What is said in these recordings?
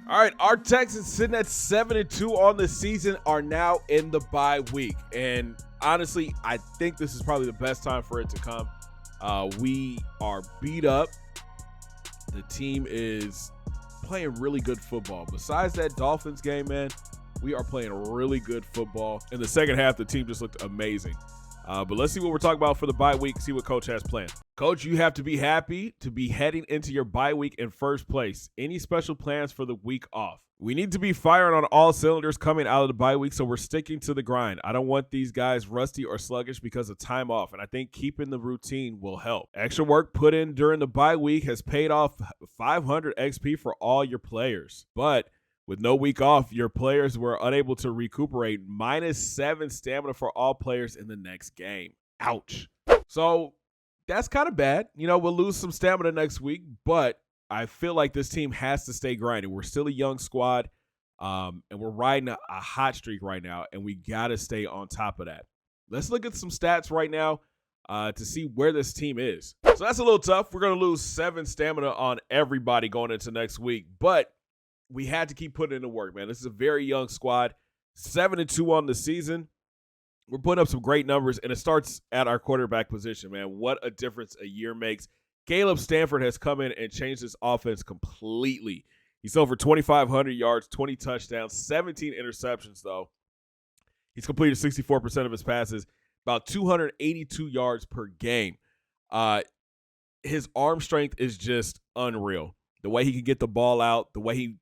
All right, our Texans sitting at 7-2 on the season are now in the bye week. And honestly, I think this is probably the best time for it to come. We are beat up. The team is playing really good football. Besides that Dolphins game, man, we are playing really good football. In the second half, the team just looked amazing. But let's see what we're talking about for the bye week, see what Coach has planned. Coach, you have to be happy to be heading into your bye week in first place. Any special plans for the week off? We need to be firing on all cylinders coming out of the bye week, so we're sticking to the grind. I don't want these guys rusty or sluggish because of time off, and I think keeping the routine will help. Extra work put in during the bye week has paid off 500 XP for all your players. But with no week off, your players were unable to recuperate. -7 stamina for all players in the next game. Ouch. So that's kind of bad. We'll lose some stamina next week, but I feel like this team has to stay grinding. We're still a young squad, and we're riding a hot streak right now, and we got to stay on top of that. Let's look at some stats right now to see where this team is. So that's a little tough. We're going to lose 7 stamina on everybody going into next week, but we had to keep putting in the work, man. This is a very young squad. 7-2 on the season. We're putting up some great numbers, and it starts at our quarterback position, man. What a difference a year makes. Caleb Stanford has come in and changed this offense completely. He's over 2,500 yards, 20 touchdowns, 17 interceptions, though. He's completed 64% of his passes, about 282 yards per game. His arm strength is just unreal. The way he can get the ball out, the way he,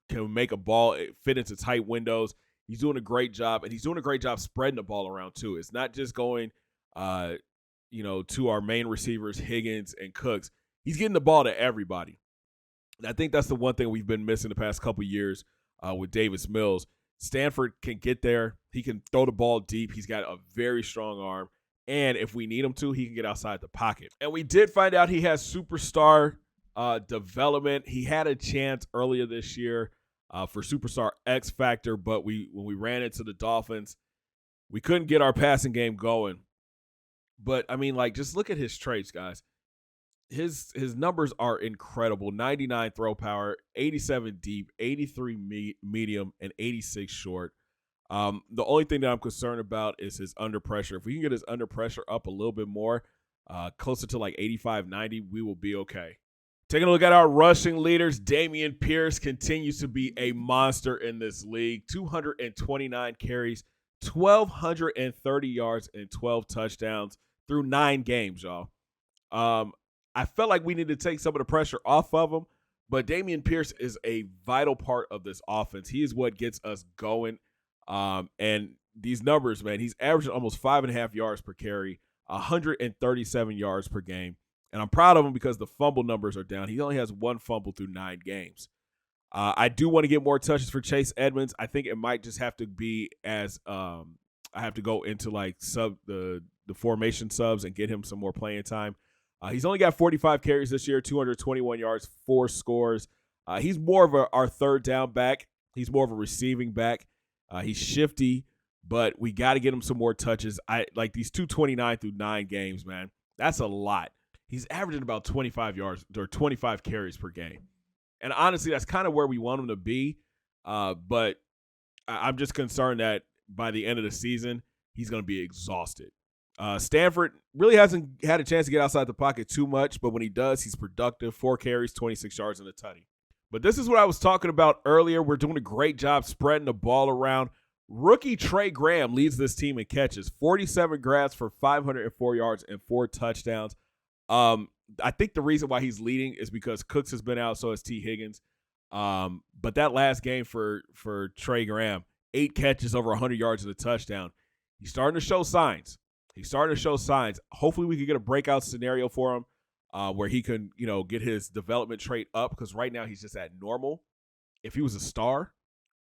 can make a ball fit into tight windows. He's doing a great job, and he's doing a great job spreading the ball around too. It's not just going, to our main receivers, Higgins and Cooks. He's getting the ball to everybody. And I think that's the one thing we've been missing the past couple years with Davis Mills. Stanford can get there. He can throw the ball deep. He's got a very strong arm. And if we need him to, he can get outside the pocket. And we did find out he has superstar development. He had a chance earlier this year for Superstar X Factor, but when we ran into the Dolphins, we couldn't get our passing game going. But just look at his traits, guys. His numbers are incredible. 99 throw power, 87 deep, 83 medium, and 86 short. The only thing that I'm concerned about is his under pressure. If we can get his under pressure up a little bit more, closer to like 85, 90, we will be okay. Taking a look at our rushing leaders, Dameon Pierce continues to be a monster in this league. 229 carries, 1,230 yards, and 12 touchdowns through 9 games, y'all. I felt like we need to take some of the pressure off of him, but Dameon Pierce is a vital part of this offense. He is what gets us going. And these numbers, man, he's averaging almost 5.5 yards per carry, 137 yards per game. And I'm proud of him because the fumble numbers are down. He only has 1 fumble through 9 games. I do want to get more touches for Chase Edmonds. I think it might just have to be as I have to go into like the formation subs and get him some more playing time. He's only got 45 carries this year, 221 yards, 4 scores. He's more of our third down back. He's more of a receiving back. He's shifty, but we got to get him some more touches. I like these 229 through 9 games, man. That's a lot. He's averaging about 25 yards or 25 carries per game. And honestly, that's kind of where we want him to be. But I'm just concerned that by the end of the season, he's going to be exhausted. Stanford really hasn't had a chance to get outside the pocket too much, but when he does, he's productive. 4 carries, 26 yards, and a tutty. But this is what I was talking about earlier. We're doing a great job spreading the ball around. Rookie Trey Graham leads this team in catches. 47 grabs for 504 yards and 4 touchdowns. I think the reason why he's leading is because Cooks has been out, so has T. Higgins. But that last game for Trey Graham, 8 catches, over 100 yards and a touchdown. He's starting to show signs. Hopefully we can get a breakout scenario for him where he can, get his development trait up, because right now he's just at normal. If he was a star,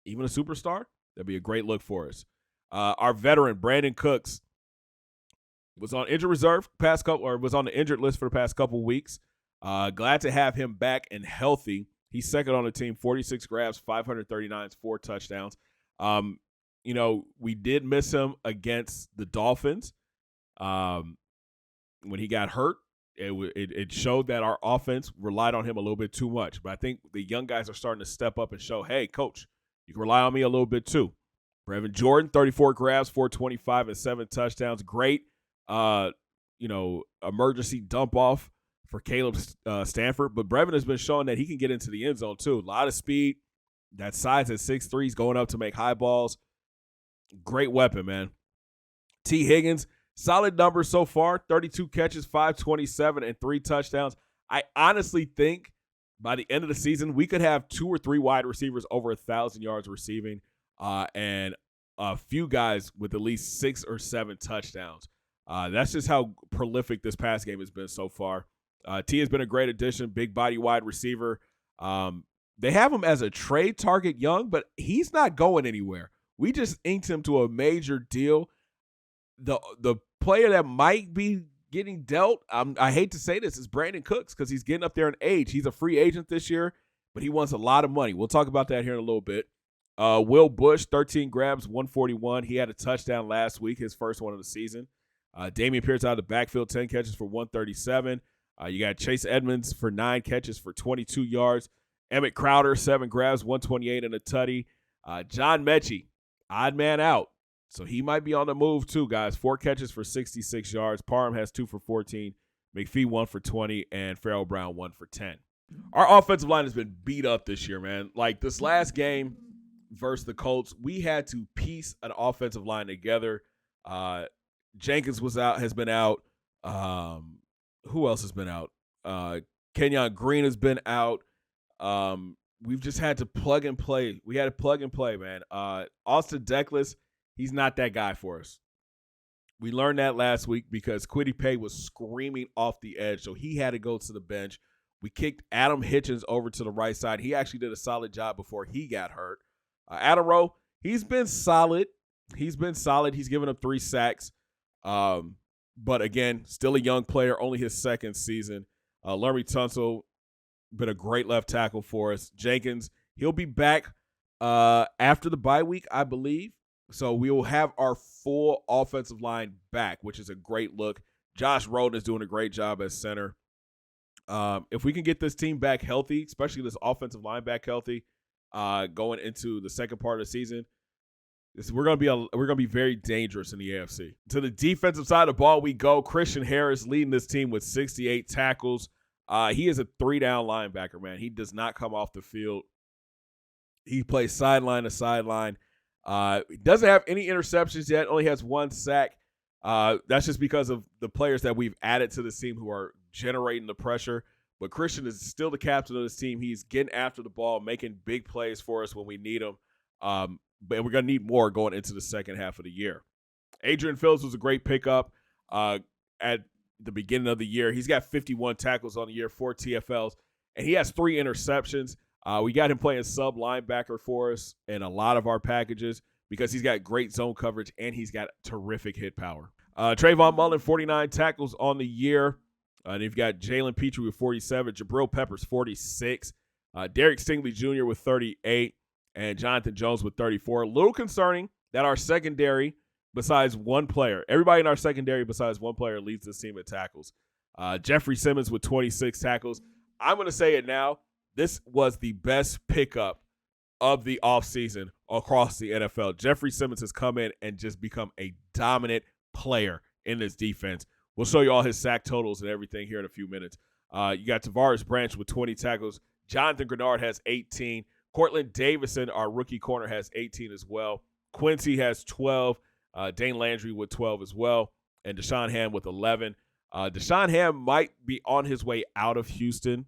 even a superstar, that'd be a great look for us. Our veteran, Brandon Cooks, was on injured reserve was on the injured list for the past couple weeks. Glad to have him back and healthy. He's second on the team, 46 grabs, 539, 4 touchdowns. We did miss him against the Dolphins when he got hurt, It showed that our offense relied on him a little bit too much. But I think the young guys are starting to step up and show, hey, coach, you can rely on me a little bit too. Brevin Jordan, 34 grabs, 425, and 7 touchdowns. Great, emergency dump off for Caleb Stanford. But Brevin has been showing that he can get into the end zone too. A lot of speed. That size at 6'3", he's going up to make high balls. Great weapon, man. T. Higgins, solid numbers so far. 32 catches, 527, and 3 touchdowns. I honestly think by the end of the season, we could have 2 or 3 wide receivers over 1,000 yards receiving, and a few guys with at least 6 or 7 touchdowns. That's just how prolific this pass game has been so far. T has been a great addition, big body wide receiver. They have him as a trade target young, but he's not going anywhere. We just inked him to a major deal. The player that might be getting dealt, I hate to say this, is Brandon Cooks because he's getting up there in age. He's a free agent this year, but he wants a lot of money. We'll talk about that here in a little bit. Will Bush, 13 grabs, 141. He had a touchdown last week, his first one of the season. Dameon Pierce out of the backfield, 10 catches for 137. You got Chase Edmonds for 9 catches for 22 yards. Emmett Crowder, 7 grabs, 128 and a tutty. John Mechie, odd man out. So he might be on the move too, guys. 4 catches for 66 yards. Parham has 2 for 14. McPhee 1 for 20. And Farrell Brown 1 for 10. Our offensive line has been beat up this year, man. Like this last game versus the Colts, we had to piece an offensive line together. Jenkins has been out. Who else has been out? Kenyon Green has been out. We've just had to plug and play. We had to plug and play, man. Austin Deckles, he's not that guy for us. We learned that last week because Kwity Paye was screaming off the edge, so he had to go to the bench. We kicked Adam Hitchens over to the right side. He actually did a solid job before he got hurt. Adam Rowe, he's been solid. He's given up 3 sacks. But again, still a young player, only his second season. Larry Tunsil, been a great left tackle for us. Jenkins, he'll be back after the bye week, I believe. So we will have our full offensive line back, which is a great look. Josh Roden is doing a great job as center. If we can get this team back healthy, especially this offensive line back healthy, going into the second part of the season, we're gonna be very dangerous in the AFC. To the defensive side of the ball we go. Christian Harris leading this team with 68 tackles. He is a 3-down linebacker, man. He does not come off the field. He plays sideline to sideline. He doesn't have any interceptions yet. Only has 1 sack. That's just because of the players that we've added to this team who are generating the pressure. But Christian is still the captain of this team. He's getting after the ball, making big plays for us when we need them. But we're going to need more going into the second half of the year. Adrian Phillips was a great pickup at the beginning of the year. He's got 51 tackles on the year, 4 TFLs, and he has 3 interceptions. We got him playing sub linebacker for us in a lot of our packages because he's got great zone coverage and he's got terrific hit power. Trayvon Mullen, 49 tackles on the year. And you've got Jalen Petrie with 47, Jabril Peppers, 46, Derek Stingley Jr. with 38, and Jonathan Jones with 34. A little concerning that our secondary, besides one player, everybody in our secondary besides one player leads this team in tackles. Jeffrey Simmons with 26 tackles. I'm going to say it now. This was the best pickup of the offseason across the NFL. Jeffrey Simmons has come in and just become a dominant player in this defense. We'll show you all his sack totals and everything here in a few minutes. You got Tavares Branch with 20 tackles. Jonathan Grenard has 18. Cortland Davison, our rookie corner, has 18 as well. Quincy has 12. Dane Landry with 12 as well. And Deshaun Ham with 11. Deshaun Ham might be on his way out of Houston.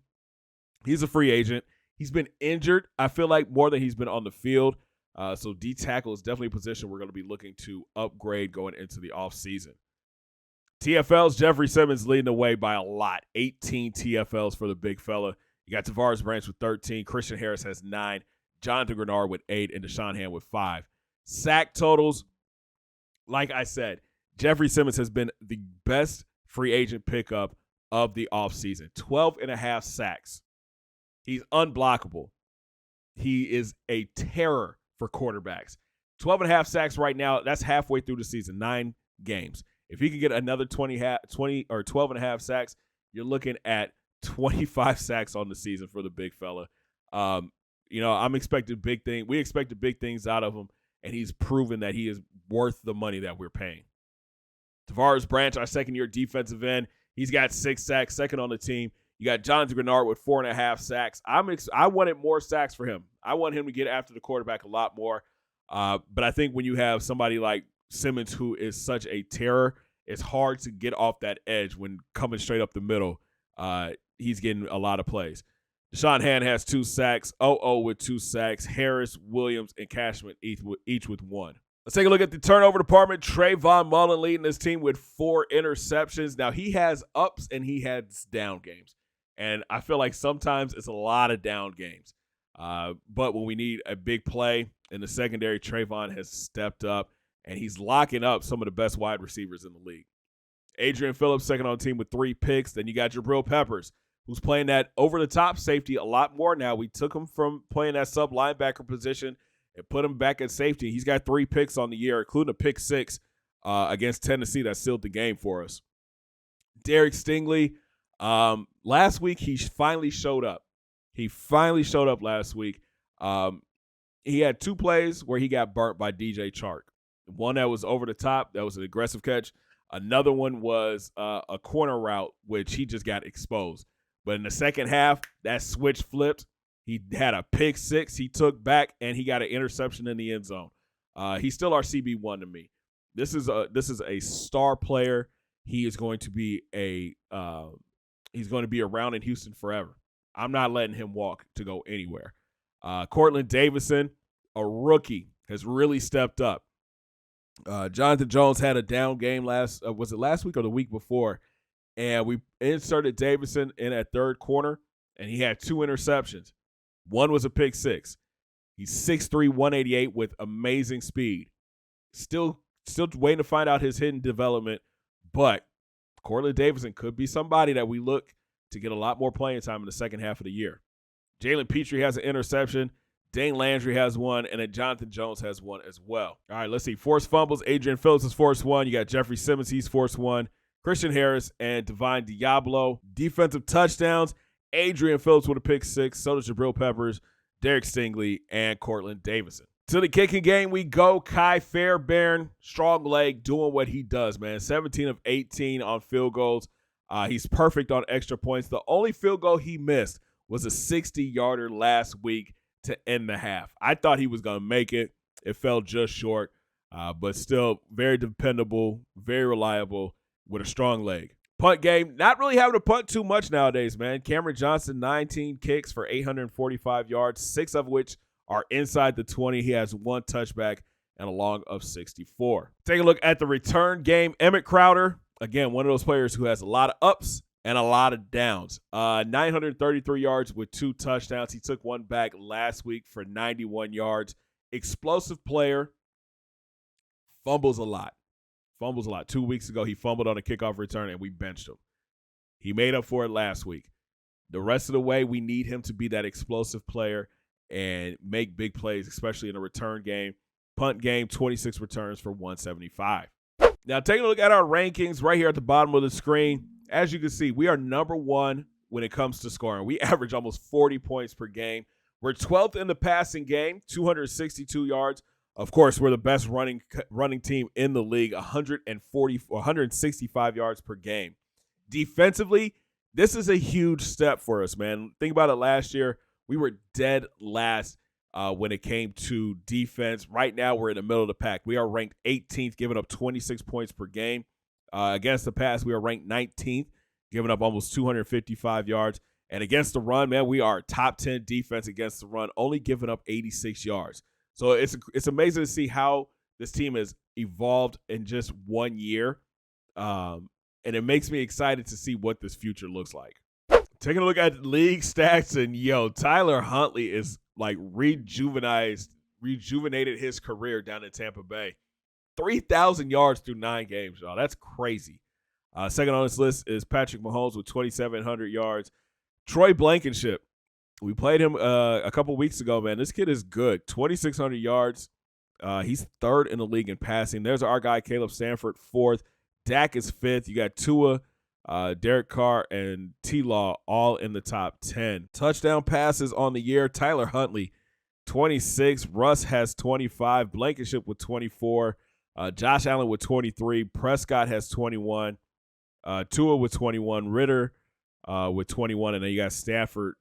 He's a free agent. He's been injured, I feel like, more than he's been on the field. So D-tackle is definitely a position we're going to be looking to upgrade going into the offseason. TFLs, Jeffrey Simmons leading the way by a lot. 18 TFLs for the big fella. You got Tavares Branch with 13. Christian Harris has 9. Jonathan Grenard with 8. And Deshaun Ham with 5. Sack totals, like I said, Jeffrey Simmons has been the best free agent pickup of the offseason. 12.5 sacks. He's unblockable. He is a terror for quarterbacks. 12.5 sacks right now. That's halfway through the season, 9 games. If he could get another 20 or 12.5 sacks, you're looking at 25 sacks on the season for the big fella. I'm expecting big things. We expected big things out of him, and he's proven that he is worth the money that we're paying. Tavares Branch, our second-year defensive end, he's got 6 sacks, second on the team. You got Jonathan Grenard with 4.5 sacks. I wanted more sacks for him. I want him to get after the quarterback a lot more. But I think when you have somebody like Simmons who is such a terror, it's hard to get off that edge when coming straight up the middle. He's getting a lot of plays. Deshaun Hand has 2 sacks. O.O. with 2 sacks. Harris, Williams, and Cashman each with 1. Let's take a look at the turnover department. Trayvon Mullen leading his team with 4 interceptions. Now, he has ups and he has down games. And I feel like sometimes it's a lot of down games. But when we need a big play in the secondary, Trayvon has stepped up, and he's locking up some of the best wide receivers in the league. Adrian Phillips, second on the team with 3 picks. Then you got Jabril Peppers, who's playing that over-the-top safety a lot more now. We took him from playing that sub-linebacker position and put him back at safety. He's got 3 picks on the year, including a pick 6 against Tennessee that sealed the game for us. Derek Stingley, last week he finally showed up. He finally showed up last week. He had 2 plays where he got burnt by DJ Chark. One that was over the top, that was an aggressive catch. Another one was a corner route, which he just got exposed. But in the second half, that switch flipped. He had a pick 6 he took back, and he got an interception in the end zone. He's still our CB1 to me. This is a star player. He is going to be around in Houston forever. I'm not letting him walk to go anywhere. Cortland Davison, a rookie, has really stepped up. Jonathan Jones had a down game was it last week or the week before? And we inserted Davison in at third corner, and he had 2 interceptions. One was a pick 6. He's 6'3", 188 with amazing speed. Still waiting to find out his hidden development, but Cortland Davison could be somebody that we look to get a lot more playing time in the second half of the year. Jalen Petrie has an interception. Dane Landry has 1, and then Jonathan Jones has 1 as well. All right, let's see. Forced fumbles. Adrian Phillips has forced 1. You got Jeffrey Simmons. He's forced 1. Christian Harris and Divine Diablo. Defensive touchdowns. Adrian Phillips with a pick 6. So does Jabril Peppers, Derek Stingley, and Cortland Davison. To the kicking game we go. Kai Fairbairn, strong leg, doing what he does, man. 17 of 18 on field goals. He's perfect on extra points. The only field goal he missed was a 60-yarder last week to end the half. I thought he was going to make it. It fell just short, but still very dependable, very reliable with a strong leg. Punt game, not really having to punt too much nowadays, man. Cameron Johnson, 19 kicks for 845 yards, 6 of which are inside the 20. He has 1 touchback and a long of 64. Take a look at the return game. Emmett Crowder, again, one of those players who has a lot of ups and a lot of downs. 933 yards with 2 touchdowns. He took 1 back last week for 91 yards. Explosive player. Fumbles a lot. 2 weeks ago, he fumbled on a kickoff return, and we benched him. He made up for it last week. The rest of the way, we need him to be that explosive player and make big plays, especially in a return game. Punt game, 26 returns for 175. Now, taking a look at our rankings right here at the bottom of the screen. As you can see, we are number 1 when it comes to scoring. We average almost 40 points per game. We're 12th in the passing game, 262 yards. Of course, we're the best running team in the league, 165 yards per game. Defensively, this is a huge step for us, man. Think about it last year. We were dead last when it came to defense. Right now, we're in the middle of the pack. We are ranked 18th, giving up 26 points per game. Against the pass, we are ranked 19th, giving up almost 255 yards. And against the run, man, we are top 10 defense against the run, only giving up 86 yards. So it's amazing to see how this team has evolved in just 1 year. And it makes me excited to see what this future looks like. Taking a look at league stats, and Tyler Huntley is like rejuvenated his career down in Tampa Bay. 3,000 yards through 9 games, y'all. That's crazy. Second on this list is Patrick Mahomes with 2,700 yards. Troy Blankenship. We played him a couple weeks ago, man. This kid is good. 2,600 yards. He's 3rd in the league in passing. There's our guy, Caleb Stanford, 4th. Dak is 5th. You got Tua Derek Carr and T-Law all in the top 10. Touchdown passes on the year. Tyler Huntley, 26. Russ has 25. Blankenship with 24. Josh Allen with 23. Prescott has 21. Tua with 21. Ritter with 21. And then you got Stanford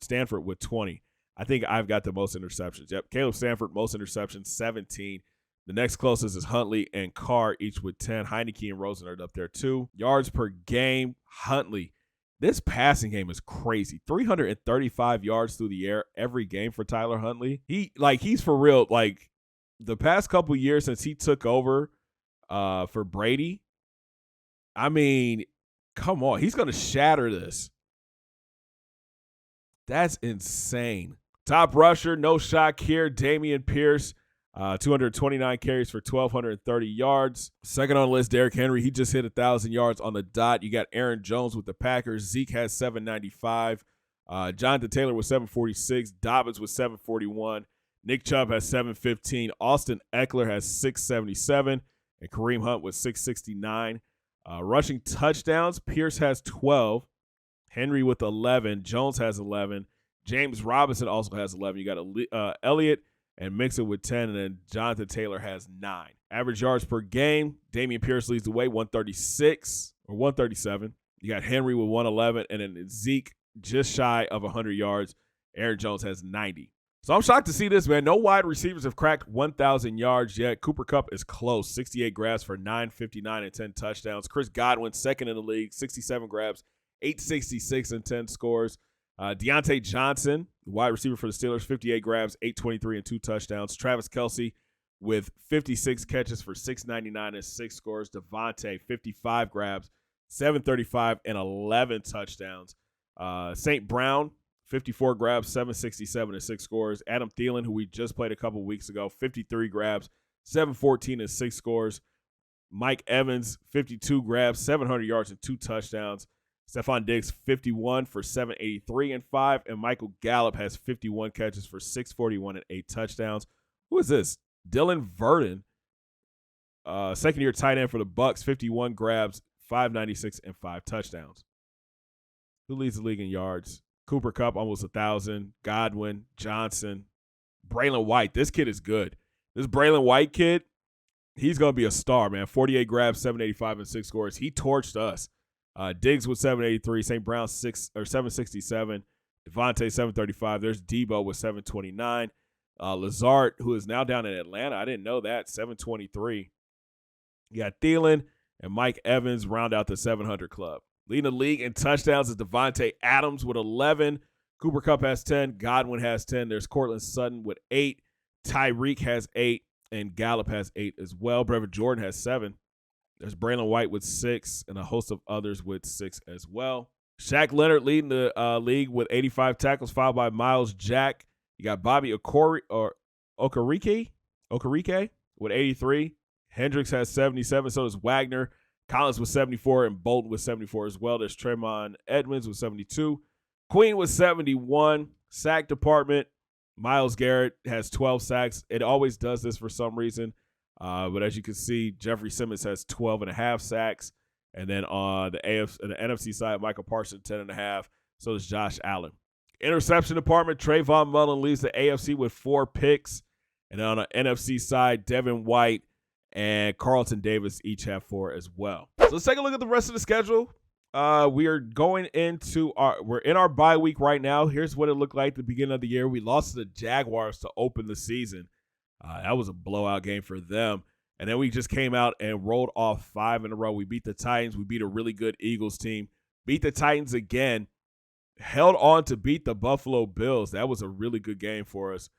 with 20. I think I've got the most interceptions. Yep, Caleb Stanford, most interceptions, 17. The next closest is Huntley and Carr, each with 10. Heineke and Rosen are up there too. Yards per game, Huntley. This passing game is crazy. 335 yards through the air every game for Tyler Huntley. He's for real. Like, the past couple years since he took over for Brady, I mean, come on. He's going to shatter this. That's insane. Top rusher, no shock here, Dameon Pierce. 229 carries for 1,230 yards. Second on the list, Derrick Henry. He just hit 1,000 yards on the dot. You got Aaron Jones with the Packers. Zeke has 795. Jonathan Taylor with 746. Dobbins with 741. Nick Chubb has 715. Austin Eckler has 677. And Kareem Hunt with 669. Rushing touchdowns, Pierce has 12. Henry with 11. Jones has 11. James Robinson also has 11. You got Elliott and Mixon with 10, and then Jonathan Taylor has 9. Average yards per game, Dameon Pierce leads the way, 136 or 137. You got Henry with 111, and then Zeke just shy of 100 yards. Aaron Jones has 90. So I'm shocked to see this, man. No wide receivers have cracked 1,000 yards yet. Cooper Kupp is close, 68 grabs for 959 and 10 touchdowns. Chris Godwin, second in the league, 67 grabs, 866 and 10 scores. Deontay Johnson, wide receiver for the Steelers, 58 grabs, 823 and 2 touchdowns. Travis Kelce with 56 catches for 699 and 6 scores. Devontae, 55 grabs, 735 and 11 touchdowns. St. Brown, 54 grabs, 767 and 6 scores. Adam Thielen, who we just played a couple weeks ago, 53 grabs, 714 and 6 scores. Mike Evans, 52 grabs, 700 yards and 2 touchdowns. Stephon Diggs, 51 for 783 and 5. And Michael Gallup has 51 catches for 641 and 8 touchdowns. Who is this? Dylan Verdon, second-year tight end for the Bucs, 51 grabs, 596 and 5 touchdowns. Who leads the league in yards? Cooper Kupp, almost 1,000. Godwin, Johnson, Braylon White. This kid is good. This Braylon White kid, he's going to be a star, man. 48 grabs, 785 and 6 scores. He torched us. Diggs with 783, St. Brown 767, Devontae 735. There's Debo with 729. Lazard, who is now down in Atlanta, I didn't know that, 723. You got Thielen and Mike Evans round out the 700 club. Leading the league in touchdowns is Devontae Adams with 11. Cooper Kupp has 10. Godwin has 10. There's Cortland Sutton with 8. Tyreek has 8. And Gallup has 8 as well. Brevin Jordan has 7. There's Braylon White with 6 and a host of others with 6 as well. Shaq Leonard leading the league with 85 tackles, followed by Miles Jack. You got Bobby Okereke with 83. Hendricks has 77, so does Wagner. Collins with 74 and Bolton with 74 as well. There's Tremont Edmonds with 72. Queen with 71. Sack department, Myles Garrett has 12 sacks. It always does this for some reason. But as you can see, Jeffrey Simmons has 12.5 sacks. And then on the NFC side, Michael Parsons, 10.5. So does Josh Allen. Interception department, Trayvon Mullen leads the AFC with 4 picks. And then on the NFC side, Devin White and Carlton Davis each have 4 as well. So let's take a look at the rest of the schedule. We're in our bye week right now. Here's what it looked like at the beginning of the year. We lost to the Jaguars to open the season. That was a blowout game for them. And then we just came out and rolled off 5 in a row. We beat the Titans. We beat a really good Eagles team. Beat the Titans again. Held on to beat the Buffalo Bills. That was a really good game for us.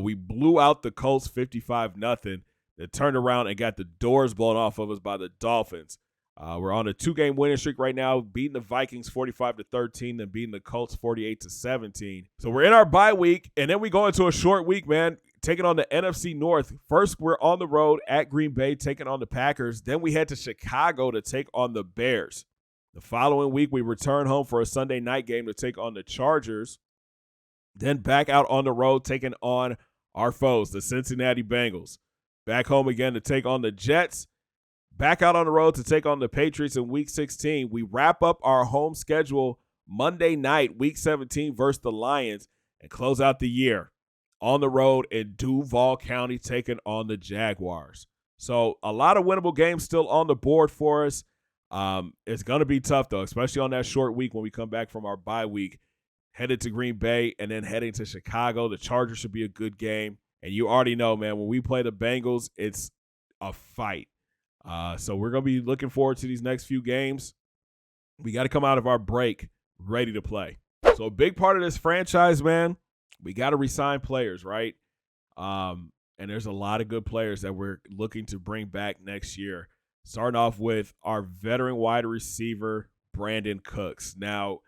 We blew out the Colts 55-0. They turned around and got the doors blown off of us by the Dolphins. We're on a 2-game winning streak right now, beating the Vikings 45-13, then beating the Colts 48-17. So we're in our bye week, and then we go into a short week, man, taking on the NFC North. First, we're on the road at Green Bay, taking on the Packers. Then we head to Chicago to take on the Bears. The following week, we return home for a Sunday night game to take on the Chargers. Then back out on the road, taking on our foes, the Cincinnati Bengals. Back home again to take on the Jets. back out on the road to take on the Patriots in Week 16. We wrap up our home schedule Monday night, Week 17 versus the Lions, and close out the year on the road in Duval County taking on the Jaguars. So a lot of winnable games still on the board for us. It's going to be tough, though, especially on that short week when we come back from our bye week, headed to Green Bay and then heading to Chicago. The Chargers should be a good game. And you already know, man, when we play the Bengals, it's a fight. So we're going to be looking forward to these next few games. We got to come out of our break ready to play. So a big part of this franchise, man, we got to re-sign players, right? And there's a lot of good players that we're looking to bring back next year. Starting off with our veteran wide receiver, Brandon Cooks. Now,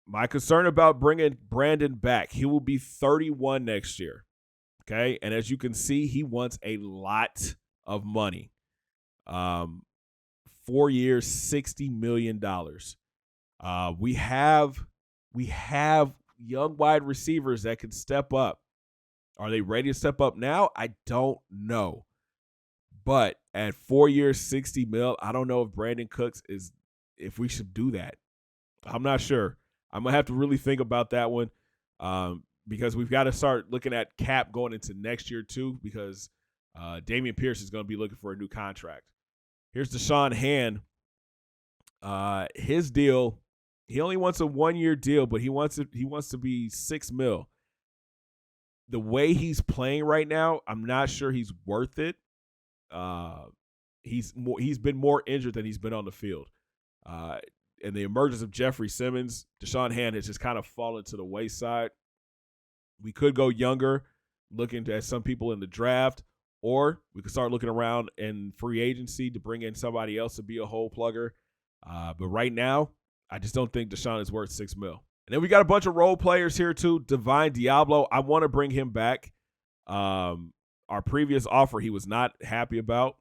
my concern about bringing Brandon back, he will be 31 next year, okay? And as you can see, he wants a lot of money. 4 years, $60 million. We have young wide receivers that can step up. Are they ready to step up now? I don't know. But at 4 years, $60 million, I don't know if Brandon Cooks if we should do that. I'm not sure. I'm going to have to really think about that one because we've got to start looking at cap going into next year too, because Dameon Pierce is going to be looking for a new contract. Here's Deshaun Hand. His deal, he only wants a 1-year deal, but he wants to be $6 million. The way he's playing right now, I'm not sure he's worth it. He's been more injured than he's been on the field. And the emergence of Jeffrey Simmons, Deshaun Hand has just kind of fallen to the wayside. We could go younger, looking at some people in the draft, or we could start looking around in free agency to bring in somebody else to be a hole plugger. But right now, I just don't think Deshaun is worth $6 million. And then we got a bunch of role players here too. Divine Diablo, I want to bring him back. Our previous offer, he was not happy about.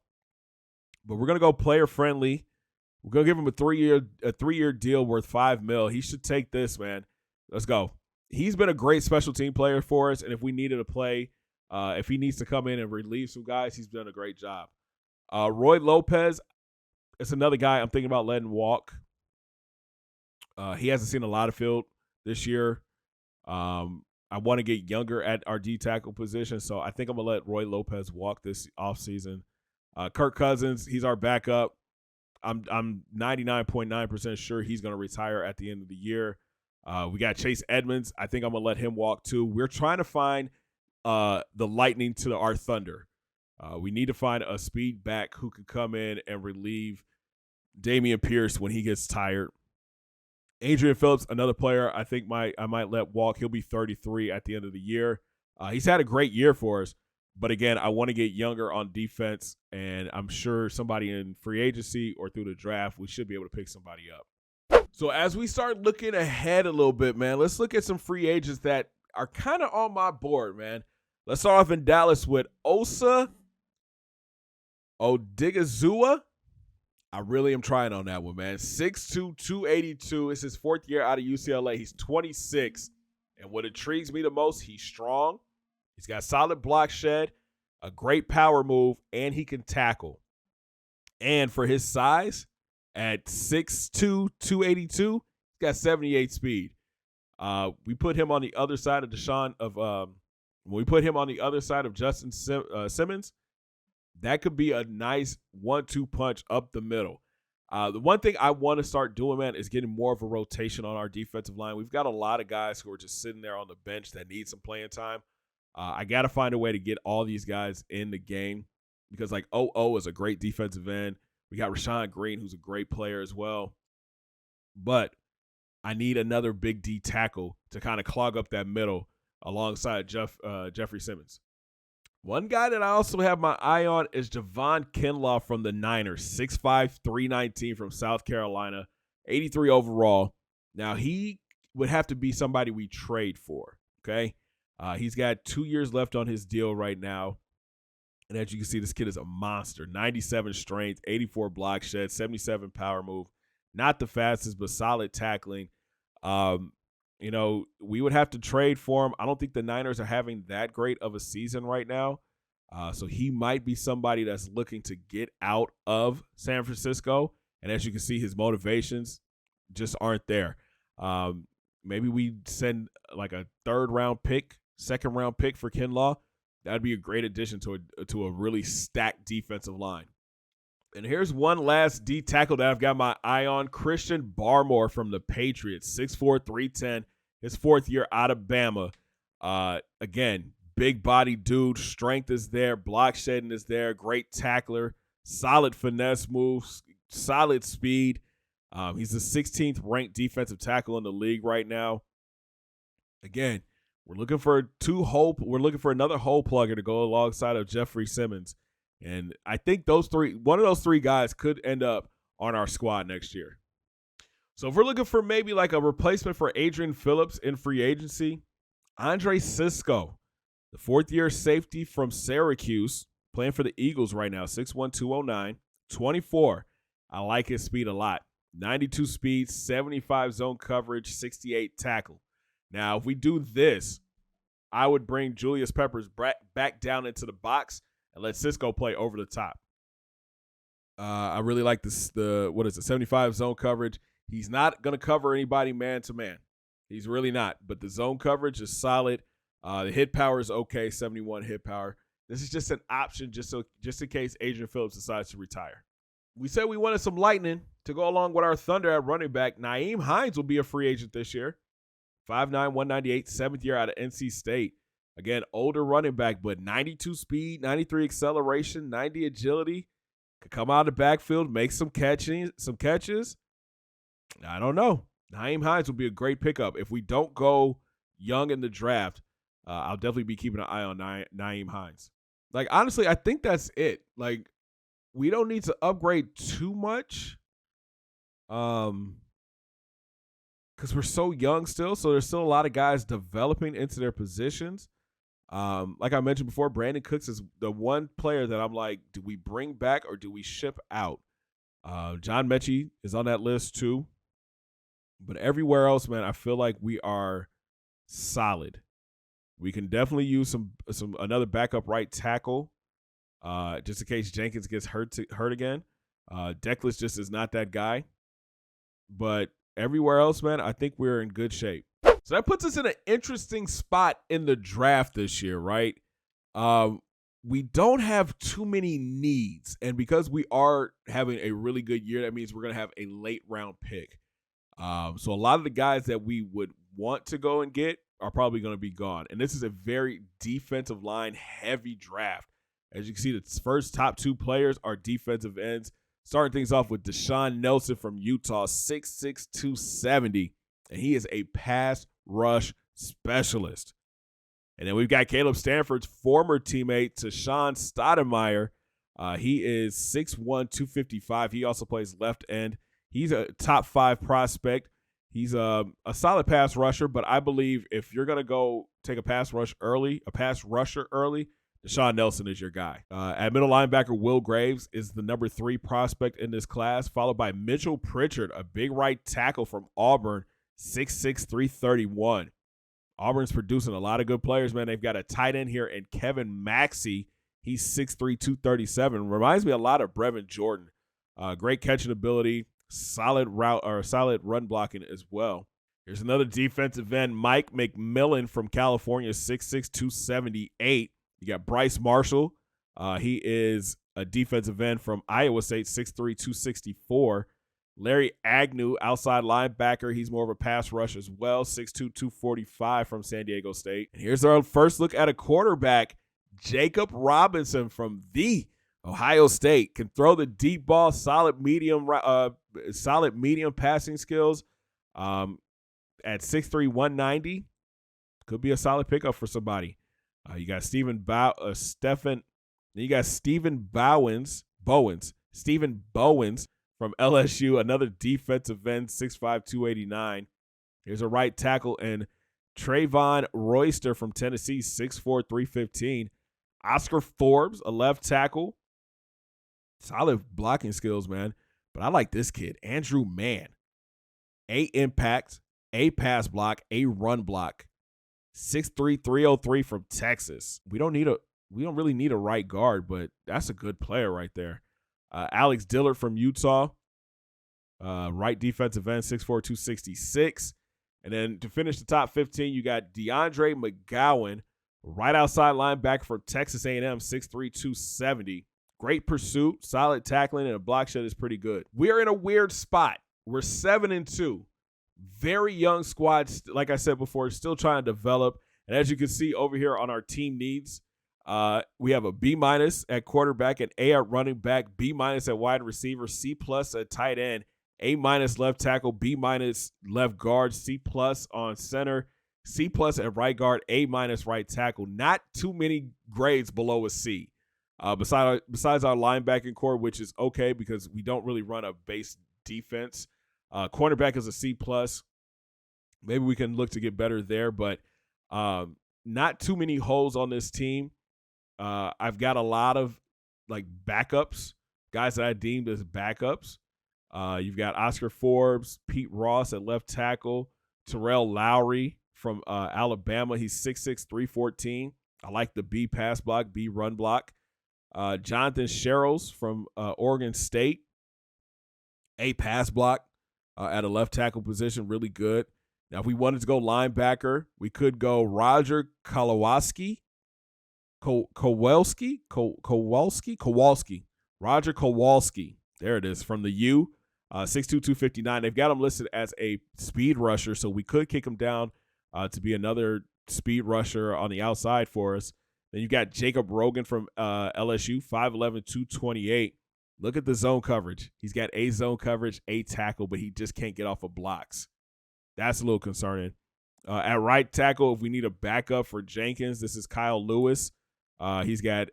But we're going to go player friendly. We're going to give him a 3-year deal worth $5 million. He should take this, man. Let's go. He's been a great special team player for us, and if we needed a play, if he needs to come in and relieve some guys, he's done a great job. Roy Lopez, it's another guy I'm thinking about letting walk. He hasn't seen a lot of field this year. I want to get younger at our D tackle position, so I think I'm going to let Roy Lopez walk this offseason. Kirk Cousins, he's our backup. I'm 99.9% sure he's going to retire at the end of the year. We got Chase Edmonds. I think I'm going to let him walk too. We're trying to find the lightning to our thunder. We need to find a speed back who can come in and relieve Dameon Pierce when he gets tired. Adrian Phillips, another player I think I might let walk. He'll be 33 at the end of the year. He's had a great year for us. But again, I want to get younger on defense, and I'm sure somebody in free agency or through the draft, we should be able to pick somebody up. So as we start looking ahead a little bit, man, let's look at some free agents that are kind of on my board, man. Let's start off in Dallas with Osa Odigizua. I really am trying on that one, man. 6'2", 282. It's his 4th year out of UCLA. He's 26. And what intrigues me the most, he's strong. He's got solid block shed, a great power move, and he can tackle. And for his size, at 6'2", 282, he's got 78 speed. We put him on the other side of when we put him on the other side of Justin Simmons, that could be a nice 1-2 punch up the middle. The one thing I want to start doing, man, is getting more of a rotation on our defensive line. We've got a lot of guys who are just sitting there on the bench that need some playing time. I got to find a way to get all these guys in the game because, like, is a great defensive end. We got Rashawn Green, who's a great player as well. But I need another big D tackle to kind of clog up that middle alongside Jeffrey Simmons. One guy that I also have my eye on is Javon Kinlaw from the Niners, 6'5", 319 from South Carolina, 83 overall. Now, he would have to be somebody we trade for, okay? He's got 2 years left on his deal right now. And as you can see, this kid is a monster. 97 strength, 84 block shed, 77 power move. Not the fastest, but solid tackling. We would have to trade for him. I don't think the Niners are having that great of a season right now. So he might be somebody that's looking to get out of San Francisco. And as you can see, his motivations just aren't there. Maybe we send like a second round pick for Kinlaw. That'd be a great addition to a really stacked defensive line. And here's one last D tackle that I've got my eye on. Christian Barmore from the Patriots, 6'4", 310, his fourth year out of Bama. Again, big body dude, strength is there, block shedding is there, great tackler, solid finesse moves, solid speed. He's the 16th ranked defensive tackle in the league right now. Again, we're looking for another hole plugger to go alongside of Jeffrey Simmons. And I think one of those three guys could end up on our squad next year. So if we're looking for maybe like a replacement for Adrian Phillips in free agency, Andre Cisco, the fourth-year safety from Syracuse, playing for the Eagles right now, 6'1", 209, 24. I like his speed a lot. 92 speed, 75 zone coverage, 68 tackle. Now, if we do this, I would bring Julius Peppers back down into the box and let Cisco play over the top. I really like the 75 zone coverage. He's not going to cover anybody man-to-man. He's really not. But the zone coverage is solid. The hit power is okay, 71 hit power. This is just an option just in case Adrian Phillips decides to retire. We said we wanted some lightning to go along with our thunder at running back. Nyheim Hines will be a free agent this year. 5'9", 198, seventh year out of NC State. Again, older running back, but 92 speed, 93 acceleration, 90 agility. Could come out of the backfield, make some catches. I don't know. Nyheim Hines will be a great pickup. If we don't go young in the draft, I'll definitely be keeping an eye on Nyheim Hines. Like, honestly, I think that's it. Like, we don't need to upgrade too much. Because we're so young still, so there's still a lot of guys developing into their positions. Like I mentioned before, Brandon Cooks is the one player that I'm like, do we bring back or do we ship out? John Mechie is on that list too. But everywhere else, man, I feel like we are solid. We can definitely use another backup right tackle, just in case Jenkins gets hurt again. Deckless just is not that guy. But everywhere else, man, I think we're in good shape. So that puts us in an interesting spot in the draft this year, right? We don't have too many needs. And because we are having a really good year, that means we're going to have a late round pick. So a lot of the guys that we would want to go and get are probably going to be gone. And this is a very defensive line heavy draft. As you can see, the first top two players are defensive ends. Starting things off with Deshaun Nelson from Utah, 6'6", 270. And he is a pass rush specialist. And then we've got Caleb Stanford's former teammate, Tashawn Stoudemire. He is 6'1", 255. He also plays left end. He's a top 5 prospect. He's a solid pass rusher, but I believe if you're going to go take a pass rusher early, Deshaun Nelson is your guy. At middle linebacker, Will Graves is the number 3 prospect in this class, followed by Mitchell Pritchard, a big right tackle from Auburn, 6'6", 331. Auburn's producing a lot of good players, man. They've got a tight end here in Kevin Maxey. He's 6'3", 237. Reminds me a lot of Brevin Jordan. Great catching ability, solid run blocking as well. Here's another defensive end, Mike McMillan from California, 6'6", 278. You got Bryce Marshall. He is a defensive end from Iowa State, 6'3", 264. Larry Agnew, outside linebacker. He's more of a pass rush as well, 6'2", 245 from San Diego State. And here's our first look at a quarterback, Jacob Robinson from the Ohio State. Can throw the deep ball, solid medium passing skills. At 6'3", 190, could be a solid pickup for somebody. You got Stephen Bowens from LSU, another defensive end, 6'5", 289. Here's a right tackle, and Trayvon Royster from Tennessee, 6'4", 315. Oscar Forbes, a left tackle. Solid blocking skills, man. But I like this kid, Andrew Mann. A impact, a pass block, a run block. 6'3", 303 from Texas. We don't need we don't really need a right guard, but that's a good player right there. Alex Dillard from Utah, right defensive end, 6'4", 266. And then to finish the top 15, you got DeAndre McGowan, right outside linebacker from Texas A&M, 6'3", 270. Great pursuit, solid tackling, and a block shed is pretty good. We're in a weird spot. We're 7-2. Very young squad. Like I said before, still trying to develop. And as you can see over here on our team needs, we have a B- at quarterback, an A at running back, B- at wide receiver, C+ at tight end, A- left tackle, B- left guard, C+ on center, C+ at right guard, A- right tackle. Not too many grades below a C. Besides our linebacking core, which is okay because we don't really run a base defense. Cornerback is a C+. Maybe we can look to get better there, but not too many holes on this team. I've got a lot of like backups, guys that I deemed as backups. You've got Oscar Forbes, Pete Ross at left tackle, Terrell Lowry from Alabama. He's 6'6", 314. I like the B pass block, B run block. Jonathan Sherrills from Oregon State, A pass block at a left tackle position, really good. Now, if we wanted to go linebacker, we could go Roger Kowalski. Roger Kowalski. There it is, from the U, 6'2", 259. They've got him listed as a speed rusher, so we could kick him down to be another speed rusher on the outside for us. Then you got Jacob Rogan from LSU, 5'11", 228. Look at the zone coverage. He's got A zone coverage, A tackle, but he just can't get off of blocks. That's a little concerning. At right tackle, if we need a backup for Jenkins, this is Kyle Lewis. He's got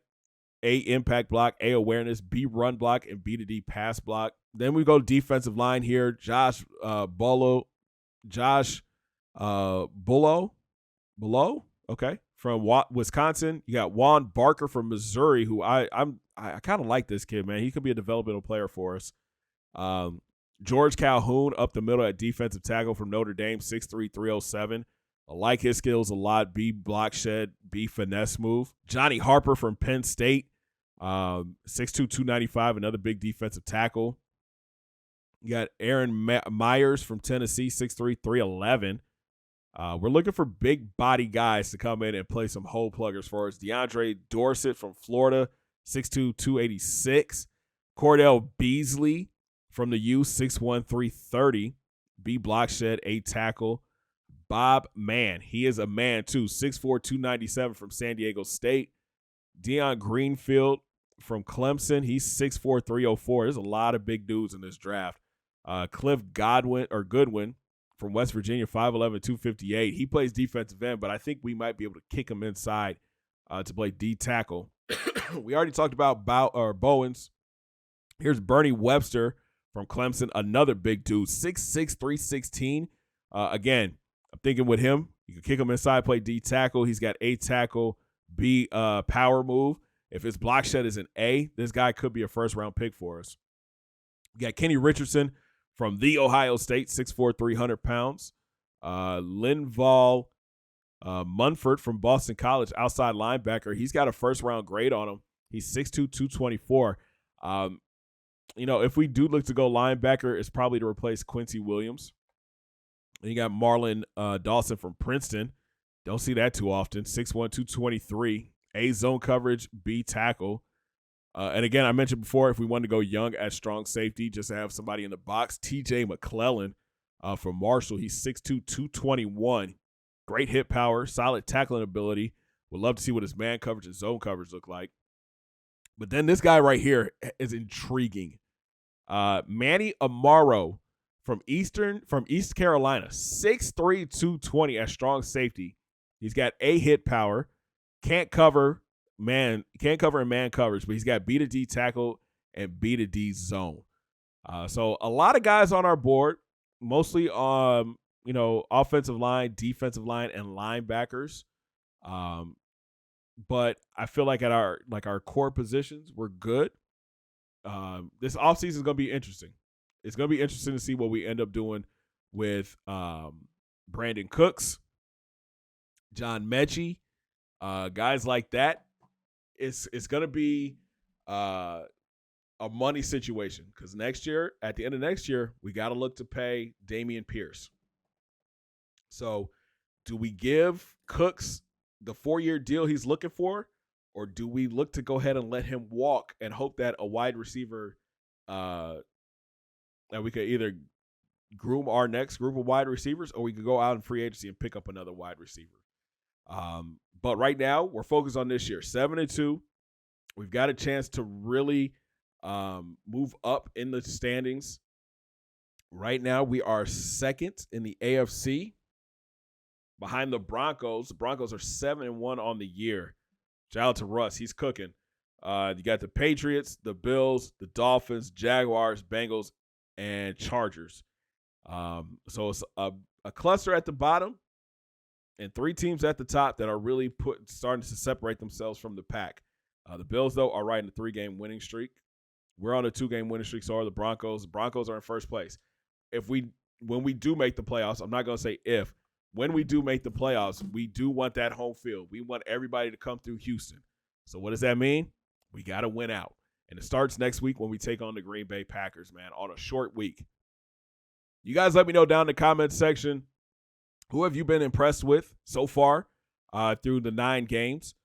A impact block, A awareness, B run block, and B to D pass block. Then we go defensive line here. Josh Bullough. Okay, from Wisconsin. You got Juan Barker from Missouri, who I kind of like this kid, man. He could be a developmental player for us. George Calhoun up the middle at defensive tackle from Notre Dame, 6'3", 307. I like his skills a lot. B block shed, B finesse move. Johnny Harper from Penn State, 6'2", 295, another big defensive tackle. You got Aaron Myers from Tennessee, 6'3", 311. We're looking for big body guys to come in and play some hole pluggers for us. DeAndre Dorsett from Florida, 6'2", 286. Cordell Beasley from the U, 6'1", 330. B block shed, A tackle. Bob Mann, he is a man too, 6'4", 297 from San Diego State. Deion Greenfield from Clemson, he's 6'4", 304. There's a lot of big dudes in this draft. Cliff Goodwin from West Virginia, 5'11", 258. He plays defensive end, but I think we might be able to kick him inside to play D tackle. We already talked about Bowens. Here's Bernie Webster from Clemson, another big dude, 6'6", 316. Again, I'm thinking with him, you can kick him inside, play D tackle. He's got A tackle, B power move. If his block shed is an A, this guy could be a first-round pick for us. We got Kenny Richardson from the Ohio State, 6'4", 300 pounds. Linval Munford from Boston College, outside linebacker. He's got a first-round grade on him. He's 6'2", 224. If we do look to go linebacker, it's probably to replace Quincy Williams. And you got Marlon Dawson from Princeton. Don't see that too often. 6'1", 223. A zone coverage, B tackle. And again, I mentioned before, if we wanted to go young at strong safety, just to have somebody in the box, TJ McClellan from Marshall. He's 6'2", 221. Great hit power, solid tackling ability. Would love to see what his man coverage and zone coverage look like. But then this guy right here is intriguing. Manny Amaro from East Carolina, 6'3", 220 at strong safety. He's got A hit power, can't cover in man coverage, but he's got B to D tackle and B to D zone. So a lot of guys on our board, mostly offensive line, defensive line, and linebackers. But I feel like at our core positions, we're good. This offseason is going to be interesting. It's going to be interesting to see what we end up doing with Brandon Cooks, John Mechie, guys like that. it's going to be a money situation because next year, at the end of next year, we got to look to pay Dameon Pierce. So do we give Cooks the 4-year deal he's looking for, or do we look to go ahead and let him walk and hope that a wide receiver that we could either groom our next group of wide receivers, or we could go out in free agency and pick up another wide receiver. But right now, we're focused on this year. 7-2. We've got a chance to really move up in the standings. Right now, we are second in the AFC behind the Broncos. The Broncos are 7-1 on the year. Shout out to Russ. He's cooking. You got the Patriots, the Bills, the Dolphins, Jaguars, Bengals, and Chargers. So it's a cluster at the bottom and 3 teams at the top that are really starting to separate themselves from the pack. The Bills, though, are riding a 3-game winning streak. We're on a 2-game winning streak, so are the Broncos. The Broncos are in first place. When we do make the playoffs, I'm not going to say if. When we do make the playoffs, we do want that home field. We want everybody to come through Houston. So what does that mean? We got to win out. And it starts next week when we take on the Green Bay Packers, man, on a short week. You guys let me know down in the comments section, who have you been impressed with so far through the 9 games?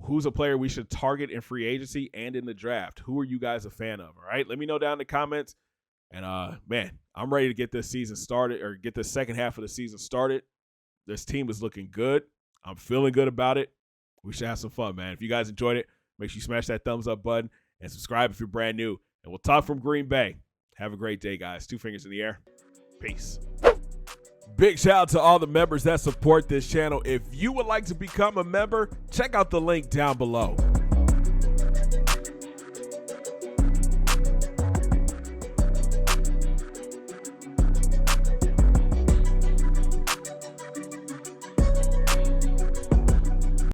Who's a player we should target in free agency and in the draft? Who are you guys a fan of? All right, let me know down in the comments. And, man, I'm ready to get this season started or get the second half of the season started. This team is looking good. I'm feeling good about it. We should have some fun, man. If you guys enjoyed it, make sure you smash that thumbs up button and subscribe if you're brand new. And we'll talk from Green Bay. Have a great day, guys. 2 fingers in the air. Peace. Big shout out to all the members that support this channel. If you would like to become a member, check out the link down below.